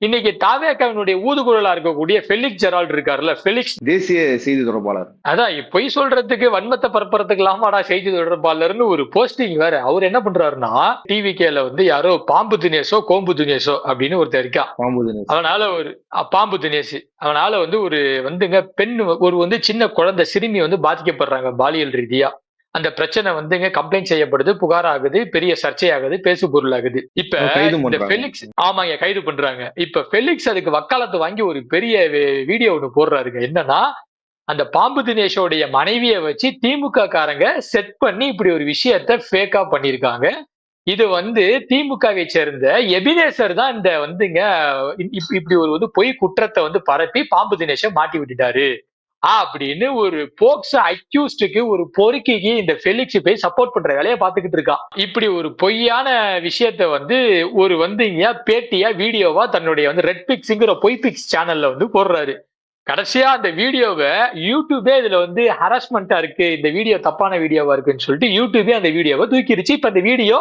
இன்னைக்கு தாவேக்காவினுடைய ஊதுகுழலா இருக்கக்கூடிய Felix Gerald இருக்காருல்ல, ஃபெலிக்ஸ் தேசிய செய்தி தொடர்பாளர். அதான் பொய் சொல்றதுக்கு வன்மத்தை பரப்புறதுக்கு இல்லாமடா செய்தி தொடர்பாளர்னு ஒரு போஸ்டிங் வேற. அவர் என்ன பண்றாருன்னா, டிவிகேல வந்து யாரோ பாம்பு தினேஷோ கோம்பு தினேஷோ அப்படின்னு ஒருத்தர் இருக்கா. அவனால ஒரு பாம்பு தினேஷ் அவனால வந்து ஒரு வந்துங்க பெண் ஒரு வந்து சின்ன குழந்தை சிறுமி வந்து பாதிக்கப்படுறாங்க பாலியல் ரீதியா. அந்த பிரச்சனை வந்துங்க கம்ப்ளைண்ட் செய்யப்படுது, புகார் ஆகுது, பெரிய சர்ச்சையாகுது, பேசு பொருள் ஆகுது. இப்ப இந்த ஃபெலிக்ஸ் ஆமாங்க கைது பண்றாங்க. இப்ப ஃபெலிக்ஸ் அதுக்கு வக்காலத்து வாங்கி ஒரு பெரிய வீடியோ ஒண்ணு போடுறாருங்க. என்னன்னா, அந்த பாம்பு தினேஷோடைய மனைவியை வச்சு திமுக காரங்க செட் பண்ணி இப்படி ஒரு விஷயத்த ஃபேக்கா பண்ணிருக்காங்க. இது வந்து திமுகவை சேர்ந்த எபினேசர் தான் இந்த வந்துங்க இப்படி ஒரு வந்து பொய் குற்றத்தை வந்து பரப்பி பாம்பு தினேஷை மாட்டி விட்டுட்டாரு அப்படின்னு ஒரு போக்சோ அக்யூஸ்டுக்கு ஒரு பொறுக்கிக்கு இந்த ஃபெலிக்ஸ் போய் சப்போர்ட் பண்ற வேலையை பார்த்துக்கிட்டு இருக்கான். இப்படி ஒரு பொய்யான விஷயத்த வந்து ஒரு வந்து பேட்டியா வீடியோவா தன்னுடைய வந்து ரெட் பிக்ஸ்ங்கிற பொய் பிக்ஸ் சேனல்ல வந்து போடுறாரு. கடைசியா அந்த வீடியோவை யூடியூபே இதுல வந்து ஹராஸ்மெண்டா இருக்கு, இந்த வீடியோ தப்பான வீடியோவா இருக்குன்னு சொல்லிட்டு யூடியூபே அந்த வீடியோவை தூக்கிடுச்சு. இப்ப அந்த வீடியோ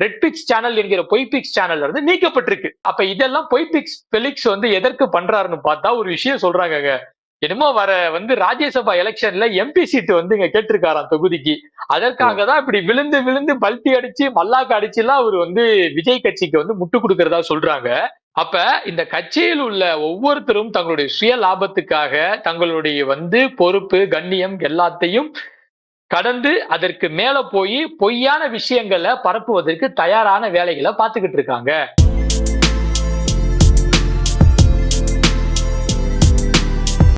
ரெட் பிக்ஸ் சேனல் என்கிற பொய் பிக்ஸ் சேனல்ல இருந்து நீக்கப்பட்டிருக்கு. அப்ப இதெல்லாம் பொய் பிக்ஸ் ஃபெலிக்ஸ் வந்து எதற்கு பண்றாருன்னு பார்த்தா ஒரு விஷயம் சொல்றாங்க. என்னமோ வர வந்து ராஜ்யசபா எலெக்ஷன்ல எம்பி சீட்டு வந்து இங்க கேட்டிருக்காராம் தொகுதிக்கு. அதற்காக தான் இப்படி விழுந்து விழுந்து பல்ட்டி அடிச்சு மல்லாக்கு அடிச்சு எல்லாம் அவர் வந்து விஜய் கட்சிக்கு வந்து முட்டு கொடுக்கறதா சொல்றாங்க. அப்ப இந்த கட்சியில் உள்ள ஒவ்வொருத்தரும் தங்களுடைய சுய லாபத்துக்காக தங்களுடைய வந்து பொறுப்பு கண்ணியம் எல்லாத்தையும் கடந்து அதற்கு மேல போய் பொய்யான விஷயங்களை பரப்புவதற்கு தயாரான வேலைகளை பார்த்துக்கிட்டு இருக்காங்க.